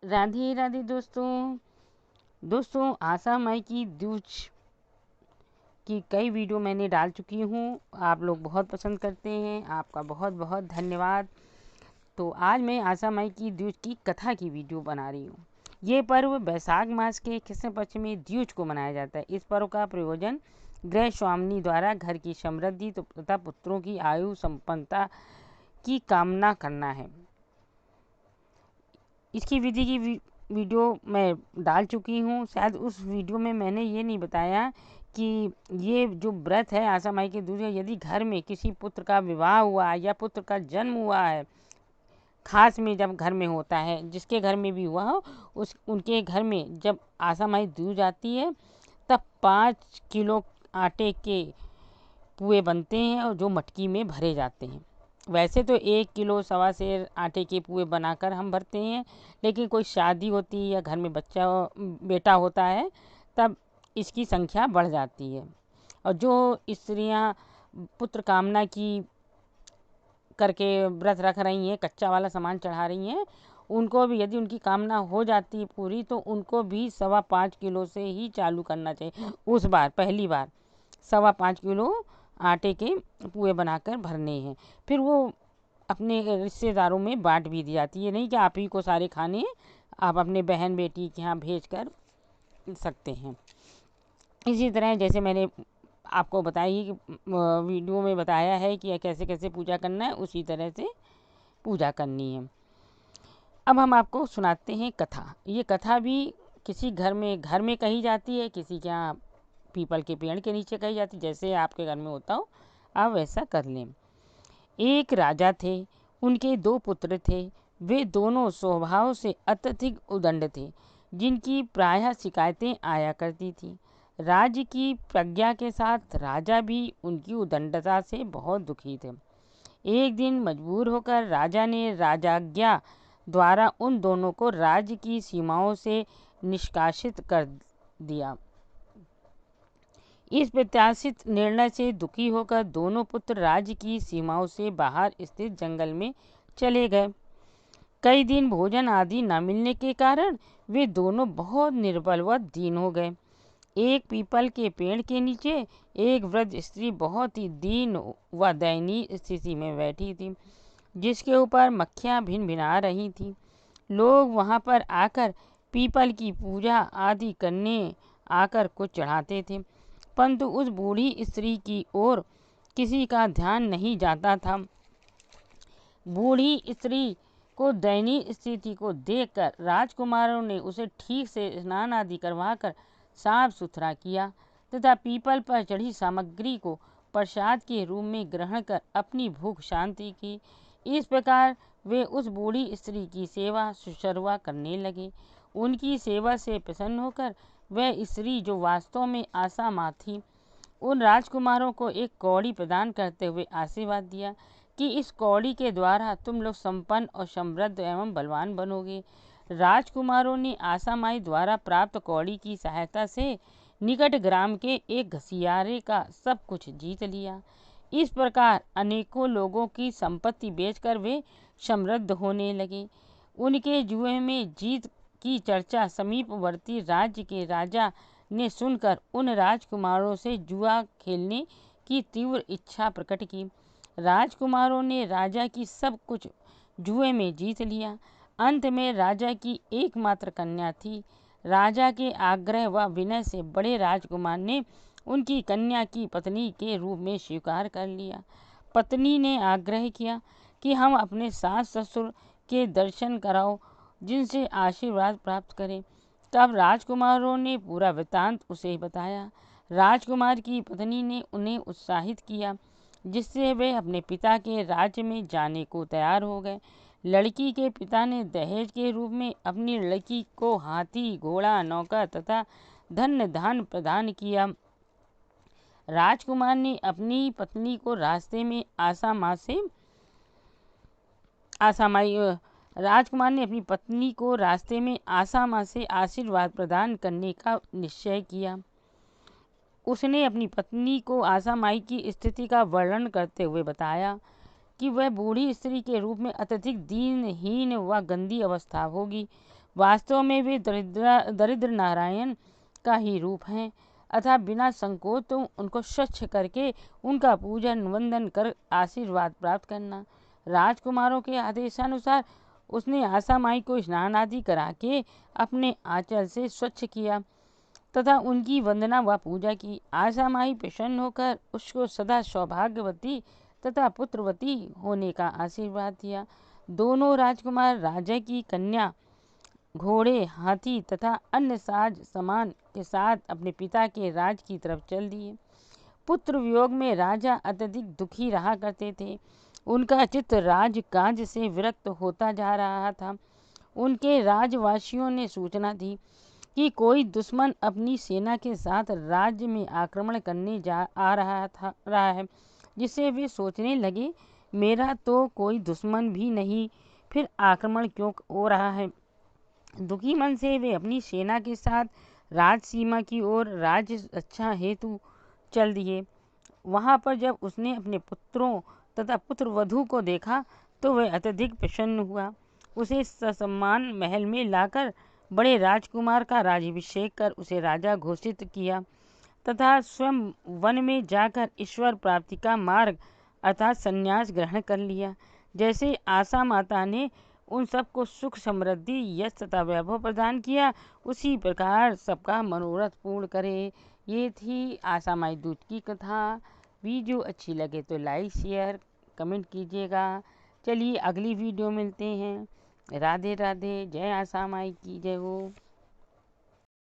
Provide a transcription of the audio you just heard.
राधे राधे दोस्तों आशा माई की दूज की कई वीडियो मैंने डाल चुकी हूँ। आप लोग बहुत पसंद करते हैं, आपका बहुत बहुत धन्यवाद। तो आज मैं आशा माई की दूज की कथा की वीडियो बना रही हूँ। ये पर्व बैसाख मास के कृष्ण पक्ष में दूज को मनाया जाता है। इस पर्व का प्रयोजन गृह स्वामिनी द्वारा घर की समृद्धि तथा पुत्रों की आयु संपन्नता की कामना करना है। इसकी विधि की वीडियो मैं डाल चुकी हूँ। शायद उस वीडियो में मैंने ये नहीं बताया कि ये जो व्रत है आशा माई के दूज, यदि घर में किसी पुत्र का विवाह हुआ है या पुत्र का जन्म हुआ है, खास में जब घर में होता है, जिसके घर में भी हुआ हो उनके घर में जब आशा माई दूज आती है तब 5 किलो आटे के पुए बनते हैं और जो मटकी में भरे जाते हैं। वैसे तो 1 किलो सवा सेर आटे के पुए बनाकर हम भरते हैं, लेकिन कोई शादी होती है या घर में बेटा होता है तब इसकी संख्या बढ़ जाती है। और जो स्त्रियां पुत्र कामना की करके व्रत रख रही हैं, कच्चा वाला सामान चढ़ा रही हैं, उनको भी यदि उनकी कामना हो जाती है पूरी तो उनको भी 5.25 किलो से ही चालू करना चाहिए। उस बार पहली बार 5.25 किलो आटे के पुए बनाकर भरने हैं। फिर वो अपने रिश्तेदारों में बांट भी दी जाती है। नहीं कि आप ही को सारे खाने आप अपने बहन बेटी के यहाँ भेज कर सकते हैं। इसी तरह जैसे मैंने आपको बताई कि वीडियो में बताया है कि कैसे कैसे पूजा करना है, उसी तरह से पूजा करनी है। अब हम आपको सुनाते हैं कथा। ये कथा भी किसी घर में कही जाती है, किसी के यहाँ पीपल के पेड़ के नीचे कही जाती, जैसे आपके घर में होता हो आप वैसा कर लें। एक राजा थे, उनके 2 पुत्र थे। वे दोनों स्वभाव से अत्यधिक उदंड थे, जिनकी प्रायः शिकायतें आया करती थीं। राज्य की प्रज्ञा के साथ राजा भी उनकी उदंडता से बहुत दुखी थे। एक दिन मजबूर होकर राजा ने राजाज्ञा द्वारा उन दोनों को राज्य की सीमाओं से निष्कासित कर दिया। इस प्रत्याशित निर्णय से दुखी होकर दोनों पुत्र राज्य की सीमाओं से बाहर स्थित जंगल में चले गए। कई दिन भोजन आदि न मिलने के कारण वे दोनों बहुत निर्बल व दीन हो गए। एक पीपल के पेड़ के नीचे एक वृद्ध स्त्री बहुत ही दीन व दयनीय स्थिति में बैठी थी, जिसके ऊपर मक्खियां भिन भिना रही थीं। लोग वहां पर आकर पीपल की पूजा आदि करने आकर कुछ चढ़ाते थे, परंतु उस बूढ़ी स्त्री की ओर किसी का ध्यान नहीं जाता था। बूढ़ी स्त्री को दयनीय स्थिति को देखकर राजकुमारों ने उसे ठीक से स्नान आदि करवाकर साफ सुथरा किया तथा पीपल पर चढ़ी सामग्री को प्रसाद के रूप में ग्रहण कर अपनी भूख शांति की। इस प्रकार वे उस बूढ़ी स्त्री की सेवा शुश्रूषा करने लगे। उनकी सेवा से प्रसन्न होकर वह स्त्री, जो वास्तव में आशा माँ थी, उन राजकुमारों को एक कौड़ी प्रदान करते हुए आशीर्वाद दिया कि इस कौड़ी के द्वारा तुम लोग संपन्न और समृद्ध एवं बलवान बनोगे। राजकुमारों ने आशा माई द्वारा प्राप्त कौड़ी की सहायता से निकट ग्राम के एक घसियारे का सब कुछ जीत लिया। इस प्रकार अनेकों लोगों की संपत्ति बेचकर वे समृद्ध होने लगे। उनके जुए में जीत की चर्चा समीपवर्ती राज्य के राजा ने सुनकर उन राजकुमारों से जुआ खेलने की तीव्र इच्छा प्रकट की। राजकुमारों ने राजा की सब कुछ जुए में जीत लिया। अंत में राजा की एकमात्र कन्या थी। राजा के आग्रह व विनय से बड़े राजकुमार ने उनकी कन्या की पत्नी के रूप में स्वीकार कर लिया। पत्नी ने आग्रह किया कि हम अपने सास ससुर के दर्शन कराओ, जिनसे आशीर्वाद प्राप्त करें। तब राजकुमारों ने पूरा वृत्तांत उसे बताया। राजकुमार की पत्नी ने उन्हें उत्साहित किया, जिससे वे अपने पिता के राज्य में जाने को तैयार हो गए। लड़की के पिता ने दहेज के रूप में अपनी लड़की को हाथी, घोड़ा, नौकर तथा धन धान प्रदान किया। राजकुमार ने अपनी पत्नी को रास्ते में राजकुमार ने अपनी पत्नी को रास्ते में आशा माँ से आशीर्वाद प्रदान करने का निश्चय किया। उसने अपनी पत्नी को आशा माई की स्थिति का वर्णन करते हुए बताया कि वह बूढ़ी स्त्री के रूप में अत्यधिक दीनहीन व गंदी अवस्था होगी। वास्तव में वे दरिद्र नारायण का ही रूप हैं। अतः बिना संकोच तो उनको स्वच्छ करके उनका पूजन वंदन कर आशीर्वाद प्राप्त करना। राजकुमारों के आदेशानुसार उसने आशा माई को स्नान आदि करा के अपने आंचल से स्वच्छ किया तथा उनकी वंदना व पूजा की। आशा माई प्रसन्न होकर उसको सदा सौभाग्यवती तथा पुत्रवती होने का आशीर्वाद दिया। दोनों राजकुमार राजा की कन्या घोड़े, हाथी तथा अन्य साज सामान के साथ अपने पिता के राज की तरफ चल दिए। पुत्र वियोग में राजा अत्यधिक दुखी रहा करते थे। उनका चित्त राज काज से विरक्त होता जा रहा था। उनके राजवासियों ने सूचना दी कि कोई दुश्मन अपनी सेना के साथ राज्य में आक्रमण करने आ रहा है, जिससे वे सोचने लगे मेरा तो कोई दुश्मन भी नहीं, फिर आक्रमण क्यों हो रहा है। दुखी मन से वे अपनी सेना के साथ राज सीमा की ओर राज्य रक्षा हेतु चल दिए। वहां पर जब उसने अपने पुत्रों तथा पुत्रवधू को देखा तो वह अत्यधिक प्रसन्न हुआ। उसे ससम्मान महल में लाकर बड़े राजकुमार का राज्याभिषेक कर उसे राजा घोषित किया तथा स्वयं वन में जाकर ईश्वर प्राप्ति का मार्ग अर्थात संन्यास ग्रहण कर लिया। जैसे आशा माता ने उन सबको सुख समृद्धि यश तथा वैभव प्रदान किया, उसी प्रकार सबका मनोरथ पूर्ण करे। ये थी आशा माई दूत की कथा। वीडियो अच्छी लगे तो लाइक शेयर कमेंट कीजिएगा। चलिए अगली वीडियो मिलते हैं। राधे राधे। जय आशा माई की जय हो।